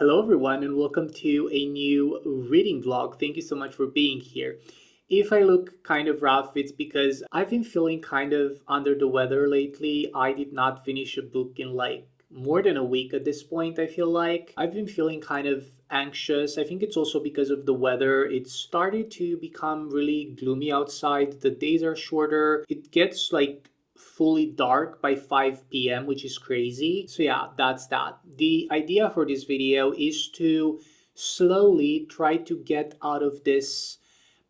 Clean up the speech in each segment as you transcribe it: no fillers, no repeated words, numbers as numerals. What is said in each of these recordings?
Hello, everyone, and welcome to a new reading vlog. Thank you so much for being here. If I look kind of rough, it's because I've been feeling kind of under the weather lately. I did not finish a book in like more than a week at this point, I feel like. I've been feeling kind of anxious. I think it's also because of the weather. It started to become really gloomy outside. The days are shorter. It gets like fully dark by 5 p.m., which is crazy. So yeah, that's that. The idea for this video is to slowly try to get out of this.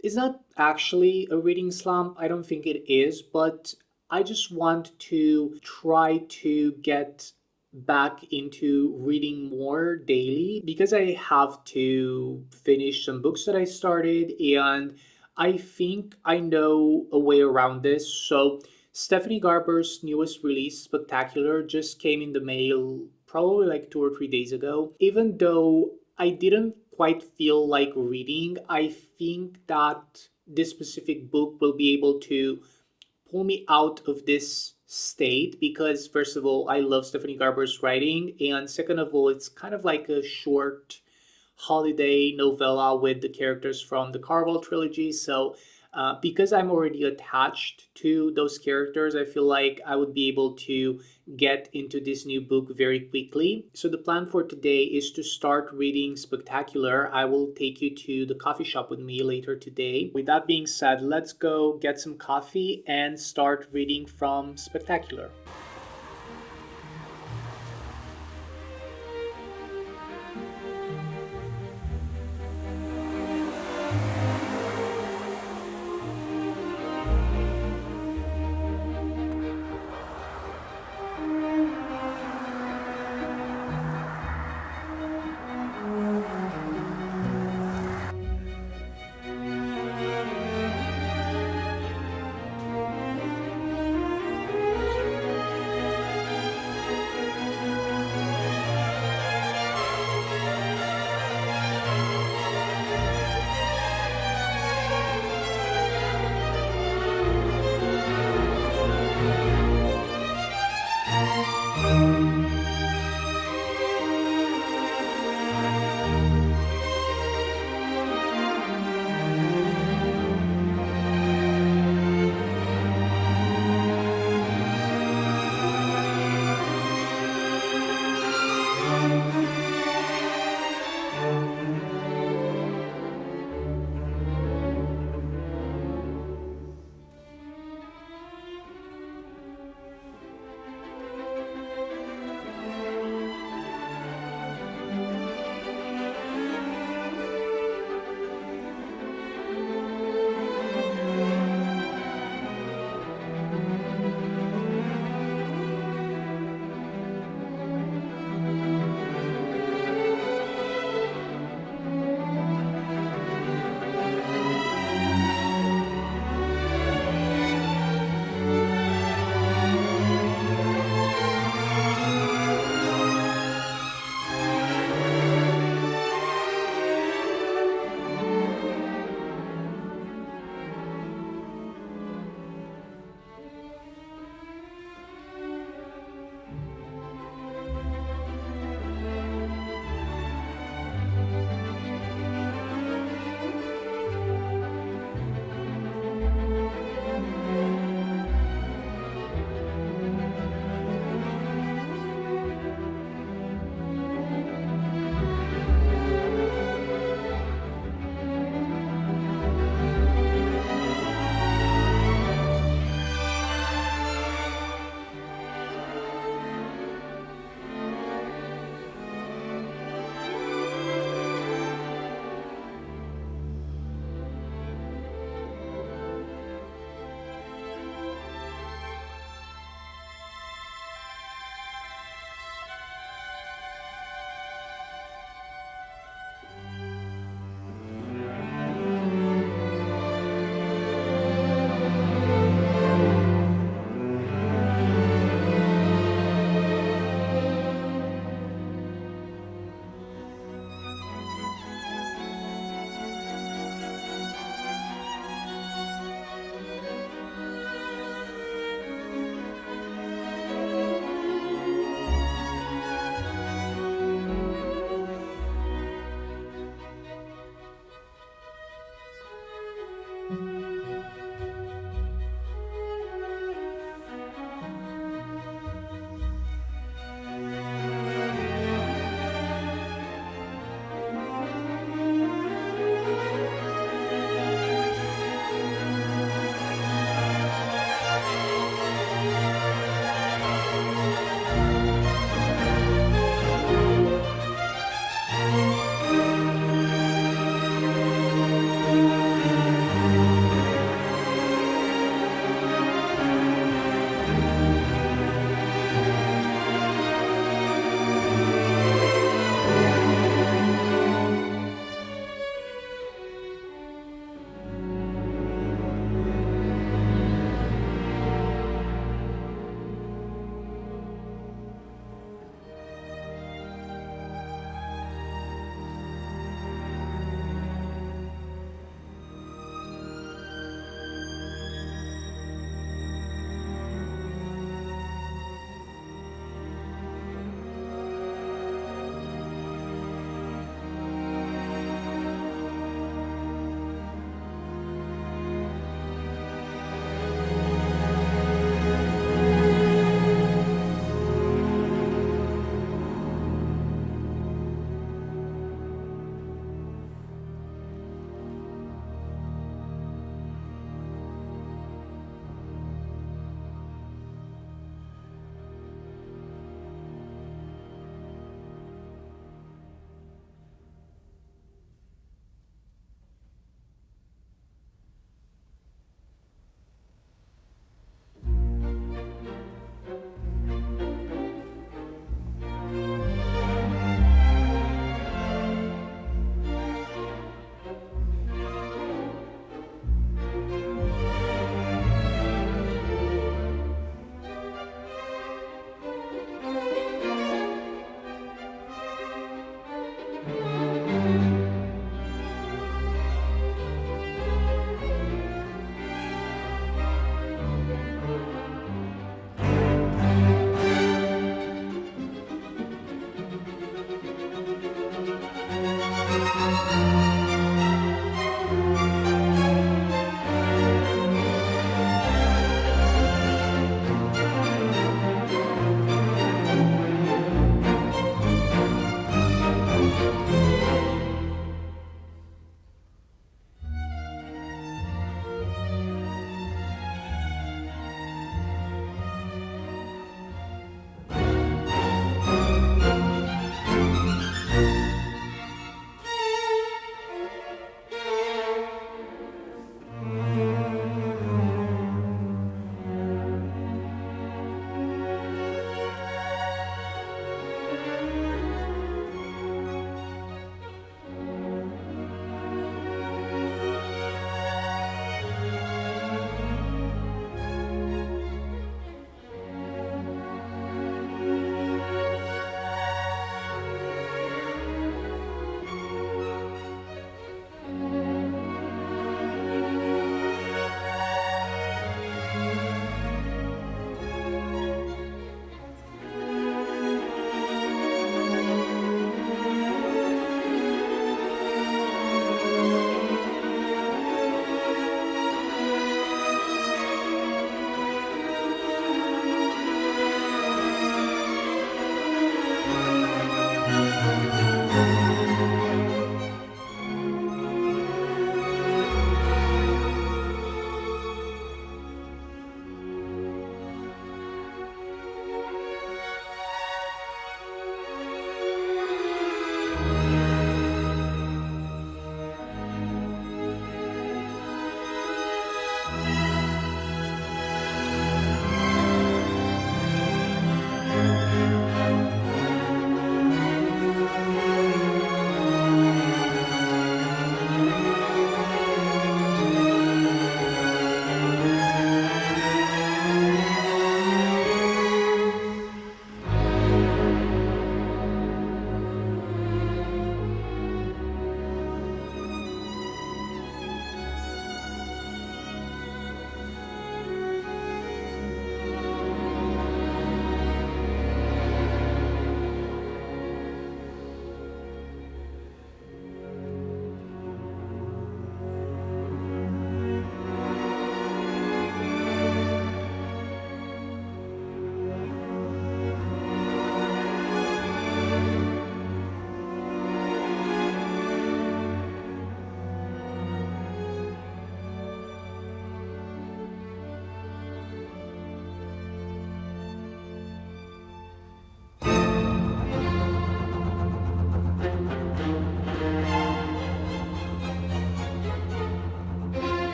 It's not actually a reading slump. I don't think it is, but I just want to try to get back into reading more daily because I have to finish some books that I started, and I think I know a way around this. So Stephanie Garber's newest release, Spectacular, just came in the mail probably like 2 or 3 days ago. Even though I didn't quite feel like reading, I think that this specific book will be able to pull me out of this state because, first of all, I love Stephanie Garber's writing, and second of all, it's kind of like a short holiday novella with the characters from the Carvel trilogy. So, because I'm already attached to those characters, I feel like I would be able to get into this new book very quickly. So, the plan for today is to start reading Spectacular. I will take you to the coffee shop with me later today. With that being said, let's go get some coffee and start reading from Spectacular.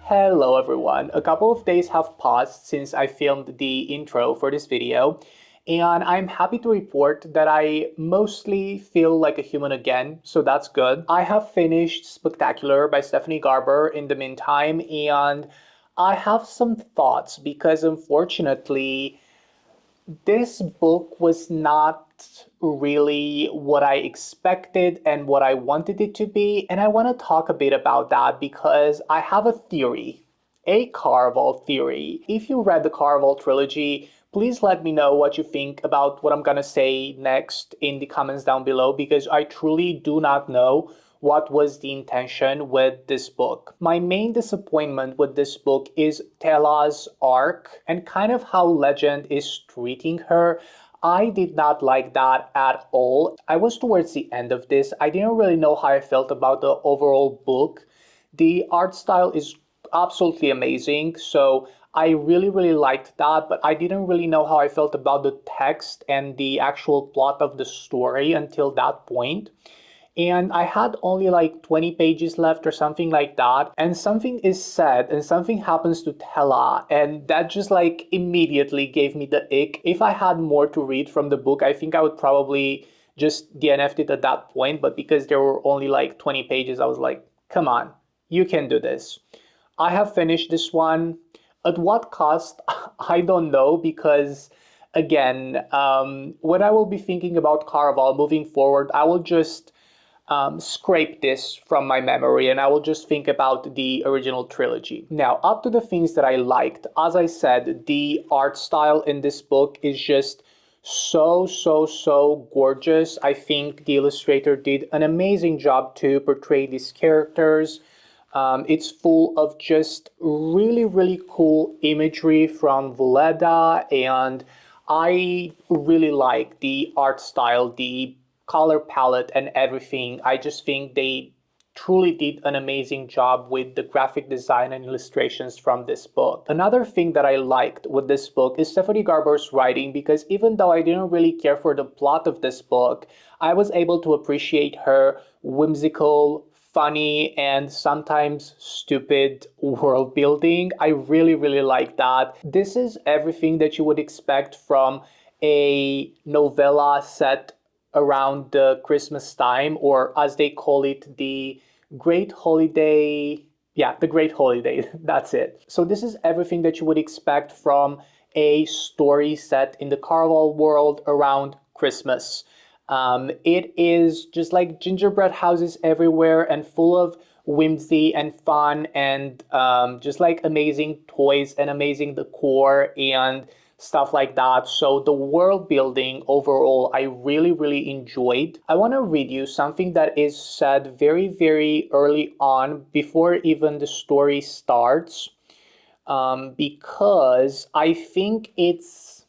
Hello everyone. A couple of days have passed since I filmed the intro for this video, and I'm happy to report that I mostly feel like a human again, so that's good. I have finished Spectacular by Stephanie Garber in the meantime, and I have some thoughts because unfortunately This book was not really what I expected and what I wanted it to be, and I want to talk a bit about that because I have a theory, a Caraval theory. If you read the Caraval trilogy, please let me know what you think about what I'm gonna say next in the comments down below because I truly do not know what was the intention with this book. My main disappointment with this book is Tela's arc and kind of how Legend is treating her. I did not like that at all. I was towards the end of this. I didn't really know how I felt about the overall book. The art style is absolutely amazing, so I really, really liked that, but I didn't really know how I felt about the text and the actual plot of the story until that point. And I had only like 20 pages left or something like that. And something is said and something happens to Tella. And that just like immediately gave me the ick. If I had more to read from the book, I think I would probably just DNF'd it at that point. But because there were only like 20 pages, I was like, come on, you can do this. I have finished this one. At what cost? I don't know because again, when I will be thinking about Caraval moving forward, I will just scrape this from my memory and I will just think about the original trilogy. Now, up to the things that I liked, as I said, the art style in this book is just so gorgeous. I think the illustrator did an amazing job to portray these characters. It's full of just really cool imagery from Valletta, and I really like the art style, the color palette, and everything. I just think they truly did an amazing job with the graphic design and illustrations from this book. Another thing that I liked with this book is Stephanie Garber's writing because even though I didn't really care for the plot of this book, I was able to appreciate her whimsical, funny, and sometimes stupid world building. I really like that. This is everything that you would expect from a novella set around the Christmas time, or as they call it, the Great Holiday. Yeah, the Great Holiday. That's it. So this is everything that you would expect from a story set in the Carnival world around Christmas. It is just like gingerbread houses everywhere and full of whimsy and fun and just like amazing toys and amazing decor and stuff like that. So the world building overall, I really enjoyed. I want to read you something that is said very early on before even the story starts, because I think it's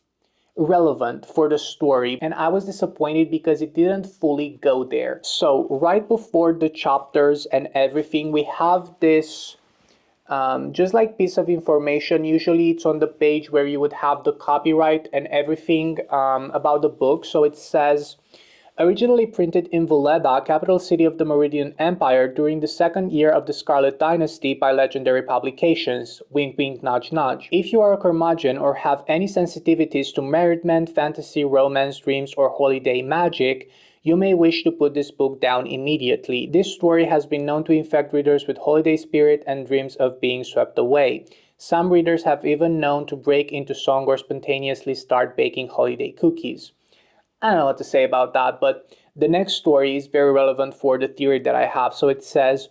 relevant for the story and I was disappointed because it didn't fully go there. So right before the chapters and everything, we have this just like piece of information. Usually it's on the page where you would have the copyright and everything about the book. So it says, originally printed in Valletta, capital city of the Meridian Empire, during the second year of the Scarlet Dynasty by Legendary Publications. Wink wink nudge nudge. If you are a curmudgeon or have any sensitivities to merriment, fantasy, romance, dreams, or holiday magic, you may wish to put this book down immediately. This story has been known to infect readers with holiday spirit and dreams of being swept away. Some readers have even known to break into song or spontaneously start baking holiday cookies. I don't know what to say about that, but the next story is very relevant for the theory that I have. So it says,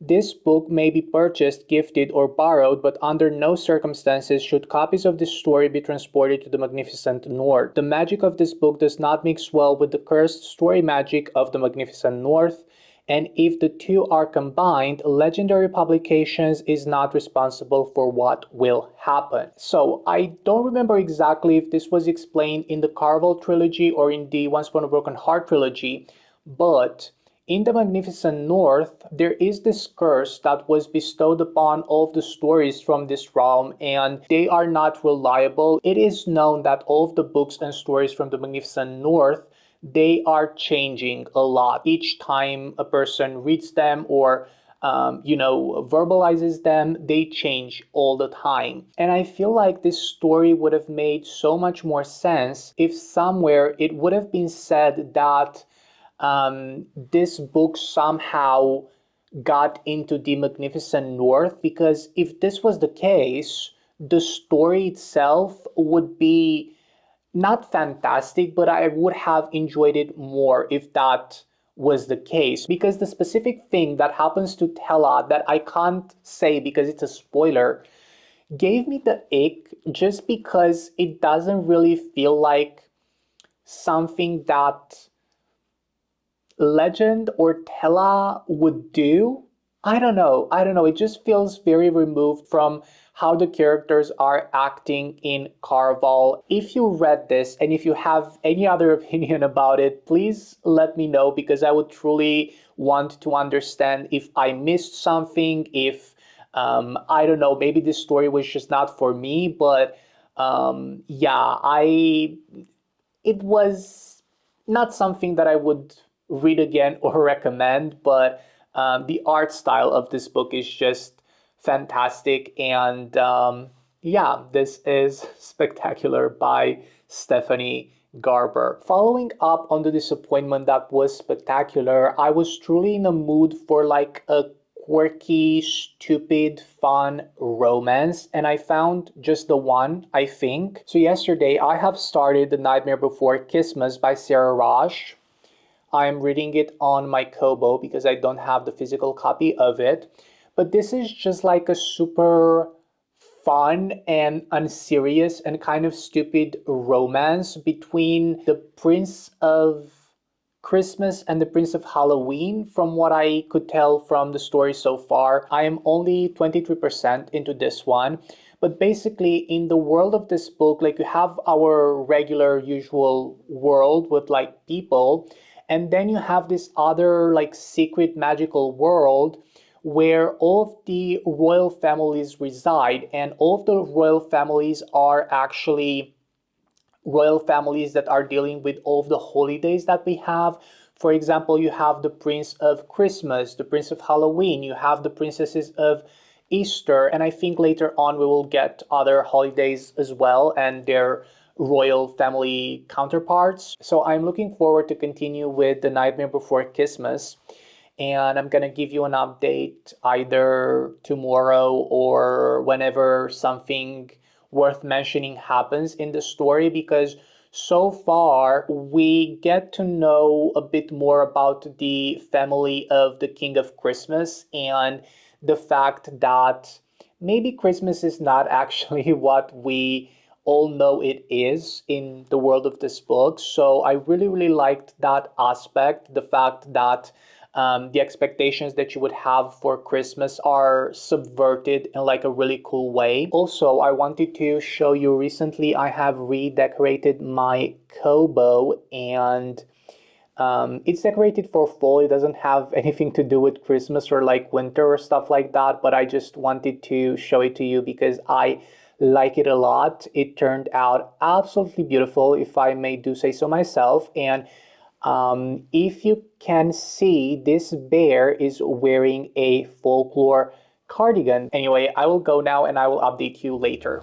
this book may be purchased, gifted, or borrowed, but under no circumstances should copies of this story be transported to the Magnificent North. The magic of this book does not mix well with the cursed story magic of the Magnificent North, and if the two are combined, Legendary Publications is not responsible for what will happen. So I don't remember exactly if this was explained in the Carvel trilogy or in the Once Upon a Broken Heart trilogy, but in the Magnificent North, there is this curse that was bestowed upon all of the stories from this realm, and they are not reliable. It is known that all of the books and stories from the Magnificent North, they are changing a lot each time a person reads them or verbalizes them. They change all the time. And I feel like this story would have made so much more sense if somewhere it would have been said that this book somehow got into the Magnificent North, because if this was the case, the story itself would be not fantastic, but I would have enjoyed it more if that was the case. Because the specific thing that happens to Tella that I can't say because it's a spoiler gave me the ick just because it doesn't really feel like something that Legend or Tella would do. I don't know. I don't know. It just feels very removed from how the characters are acting in Carval. If you read this and if you have any other opinion about it, please let me know because I would truly want to understand if I missed something, if I don't know, maybe this story was just not for me, but yeah, it was not something that I would read again or recommend, but the art style of this book is just fantastic. And yeah, this is Spectacular by Stephanie Garber. Following up on the disappointment that was Spectacular, I was truly in a mood for like a quirky, stupid, fun romance, and I found just the one, I think. So yesterday I have started The Nightmare Before Kissmas by Sarah Rosh. I'm reading it on my Kobo because I don't have the physical copy of it. But this is just like a super fun and unserious and kind of stupid romance between the Prince of Christmas and the Prince of Halloween, from what I could tell from the story so far. I am only 23% into this one. But basically, in the world of this book, like you have our regular, usual world with like people, and then you have this other like secret magical world where all of the royal families reside, and all of the royal families are actually royal families that are dealing with all of the holidays that we have. For example, you have the Prince of Christmas, the Prince of Halloween, you have the princesses of Easter, and I think later on we will get other holidays as well and their royal family counterparts. So I'm looking forward to continue with The Nightmare Before Christmas, and I'm gonna give you an update either tomorrow or whenever something worth mentioning happens in the story, because so far we get to know a bit more about the family of the King of Christmas and the fact that maybe Christmas is not actually what we all know it is in the world of this book. So I really, really liked that aspect, the fact that the expectations that you would have for Christmas are subverted in like a really cool way. Also, I wanted to show you recently I have redecorated my Kobo, and it's decorated for fall. It doesn't have anything to do with Christmas or like winter or stuff like that, but I just wanted to show it to you because I like it a lot. It turned out absolutely beautiful, if I may do say so myself. And if you can see, this bear is wearing a folklore cardigan. Anyway, I will go now and I will update you later.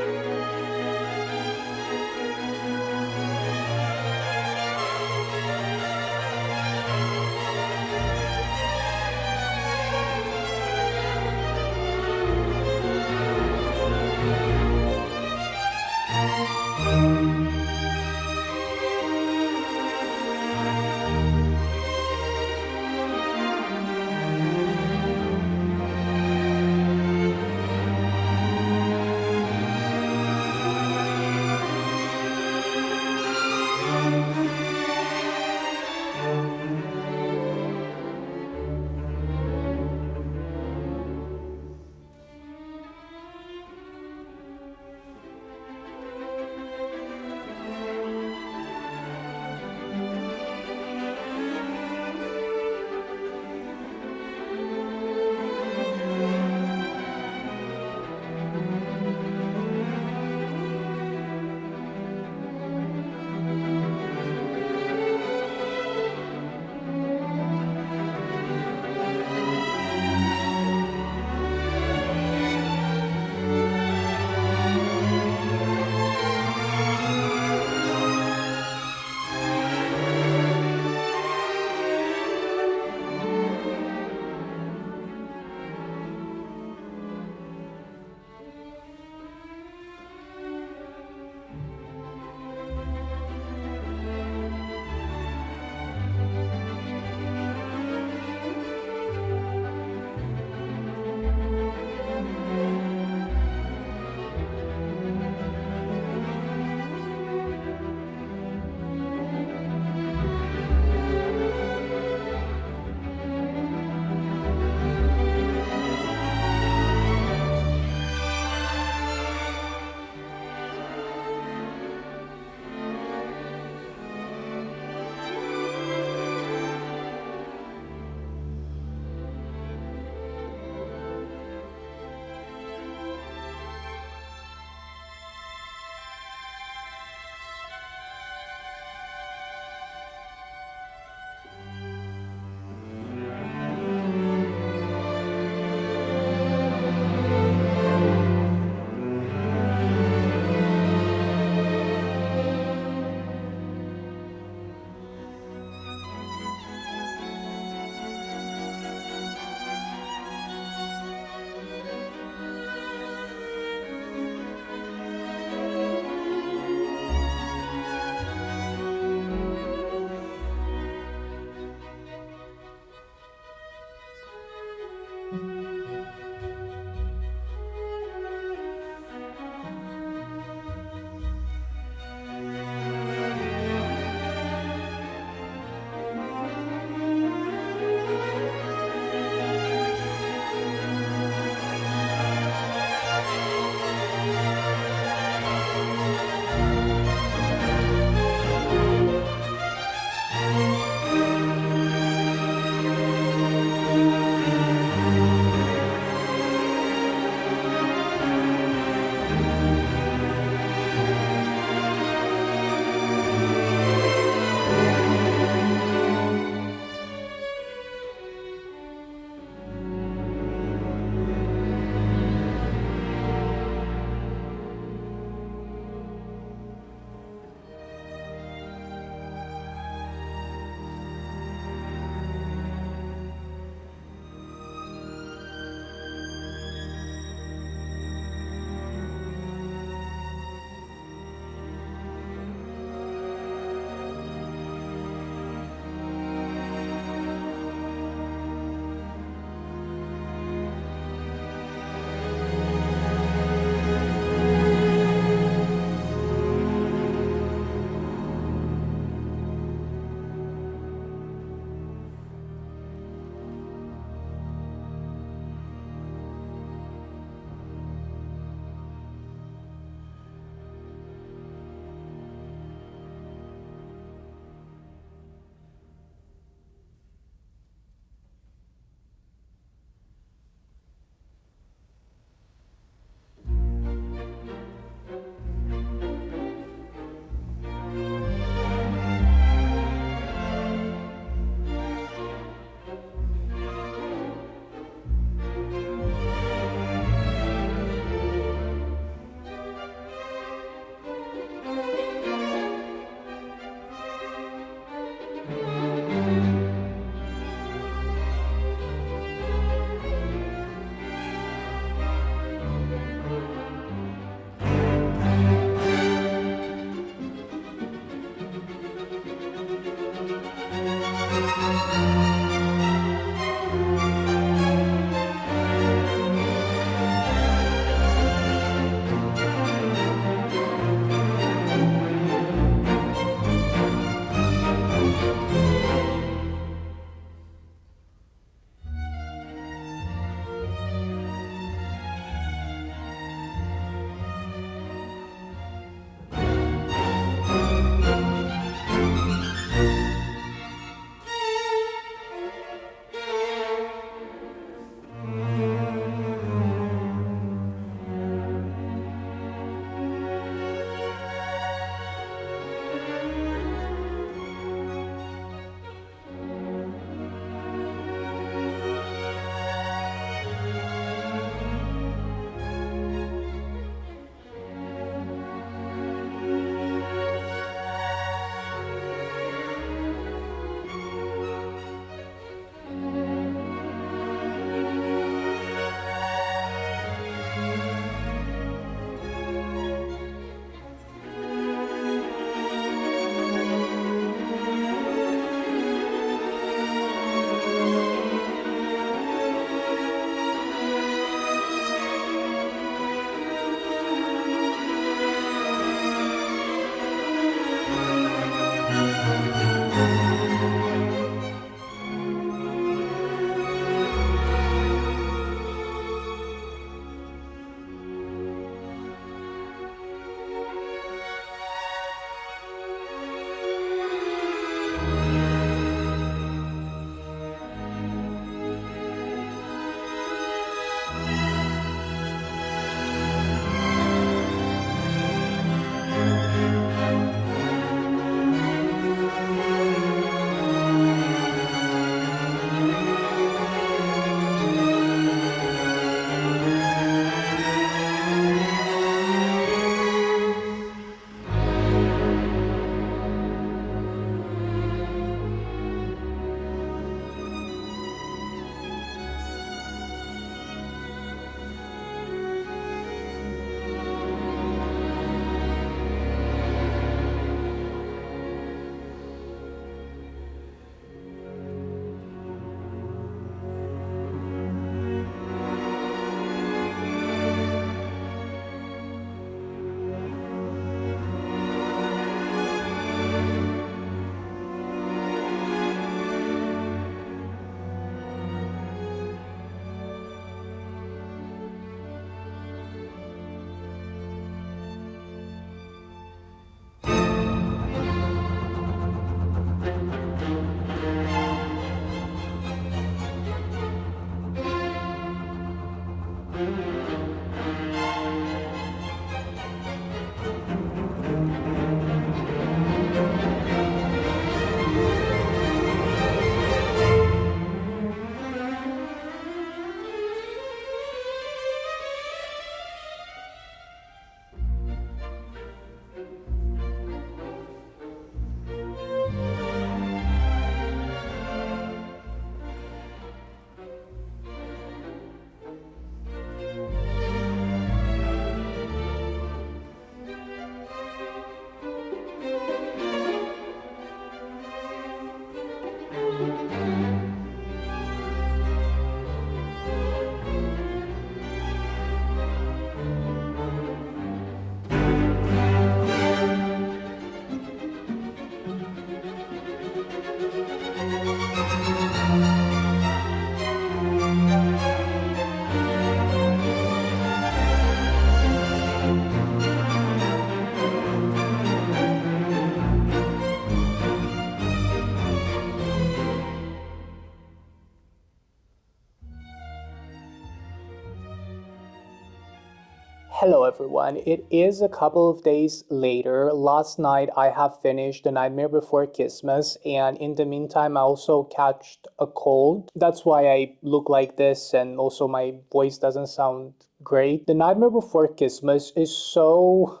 Hello everyone. It is a couple of days later. Last night I have finished The Nightmare Before Christmas, and in the meantime I also catched a cold. That's why I look like this, and also my voice doesn't sound great. The Nightmare Before Christmas is so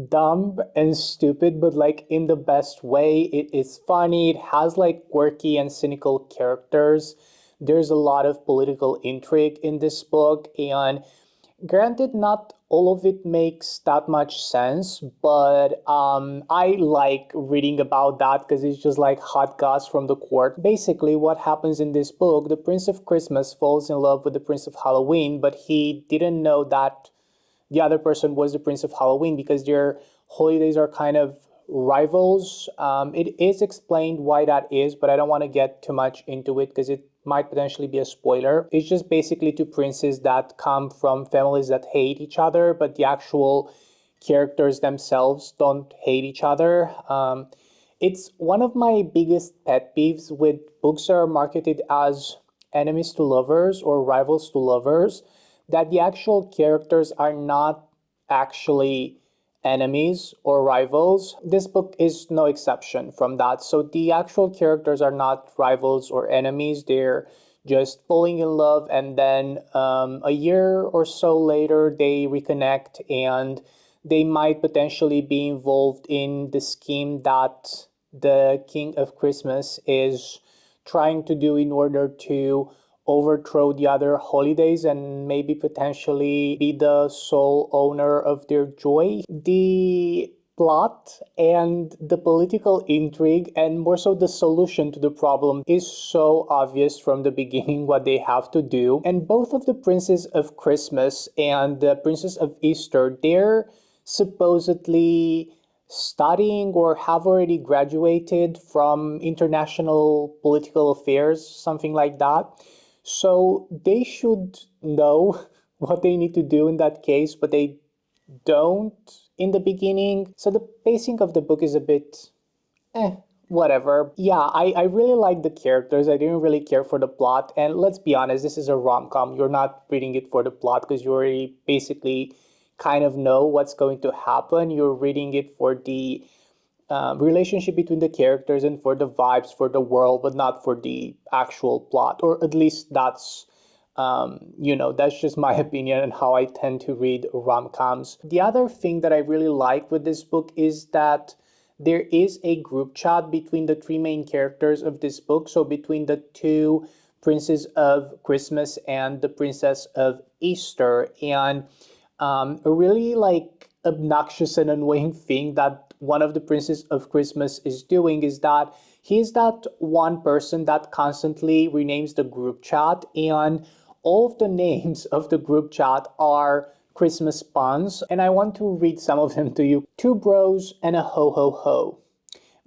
dumb and stupid, but like in the best way. It is funny. It has like quirky and cynical characters. There's a lot of political intrigue in this book, and granted, not all of it makes that much sense, but I like reading about that because it's just like hot goss from the court. Basically, what happens in this book, the Prince of Christmas falls in love with the Prince of Halloween, but he didn't know that the other person was the Prince of Halloween because their holidays are kind of rivals. It is explained why that is, but I don't want to get too much into it because it might potentially be a spoiler. It's just basically two princes that come from families that hate each other, but the actual characters themselves don't hate each other. It's one of my biggest pet peeves with books that are marketed as enemies to lovers or rivals to lovers, that the actual characters are not actually enemies or rivals. This book is no exception from that. So the actual characters are not rivals or enemies. They're just falling in love, and then a year or so later, they reconnect and they might potentially be involved in the scheme that the King of Christmas is trying to do in order to overthrow the other holidays and maybe potentially be the sole owner of their joy. The plot and the political intrigue, and more so the solution to the problem, is so obvious from the beginning what they have to do. And both of the princes of Christmas and the princess of Easter, they're supposedly studying or have already graduated from international political affairs, something like that. So they should know what they need to do in that case, but they don't in the beginning. So the pacing of the book is a bit whatever. Yeah, I really like the characters. I didn't really care for the plot. And let's be honest, this is a rom-com. You're not reading it for the plot because you already basically kind of know what's going to happen. You're reading it for the relationship between the characters and for the vibes, for the world, but not for the actual plot. Or at least that's just my opinion and how I tend to read rom-coms. The other thing that I really like with this book is that there is a group chat between the three main characters of this book. So between the two princes of Christmas and the princess of Easter. And a really like obnoxious and annoying thing that one of the princes of Christmas is doing is that he's that one person that constantly renames the group chat, and all of the names of the group chat are Christmas puns, and I want to read some of them to you. Two bros and a ho ho ho.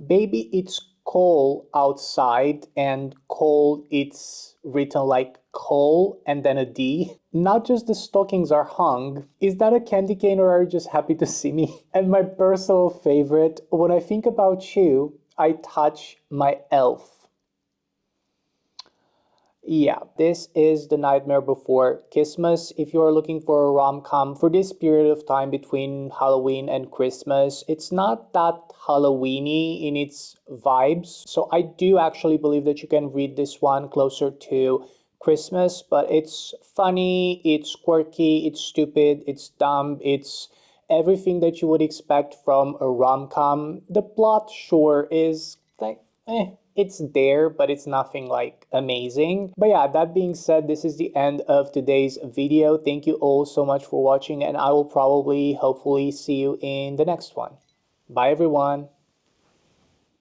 Baby, it's cold outside, and cold, it's written like coal and then a D. Not just the stockings are hung. Is that a candy cane or are you just happy to see me? And my personal favorite, when I think about you, I touch my elf. Yeah, this is The Nightmare Before Kissmas. If you are looking for a rom-com for this period of time between Halloween and Christmas, it's not that Halloweeny in its vibes. So I do actually believe that you can read this one closer to Christmas, but it's funny, it's quirky, it's stupid, it's dumb, it's everything that you would expect from a rom-com. The plot, sure, is like, it's there, but it's nothing like amazing. But yeah, that being said, this is the end of today's video. Thank you all so much for watching, and I will probably, hopefully, see you in the next one. Bye, everyone.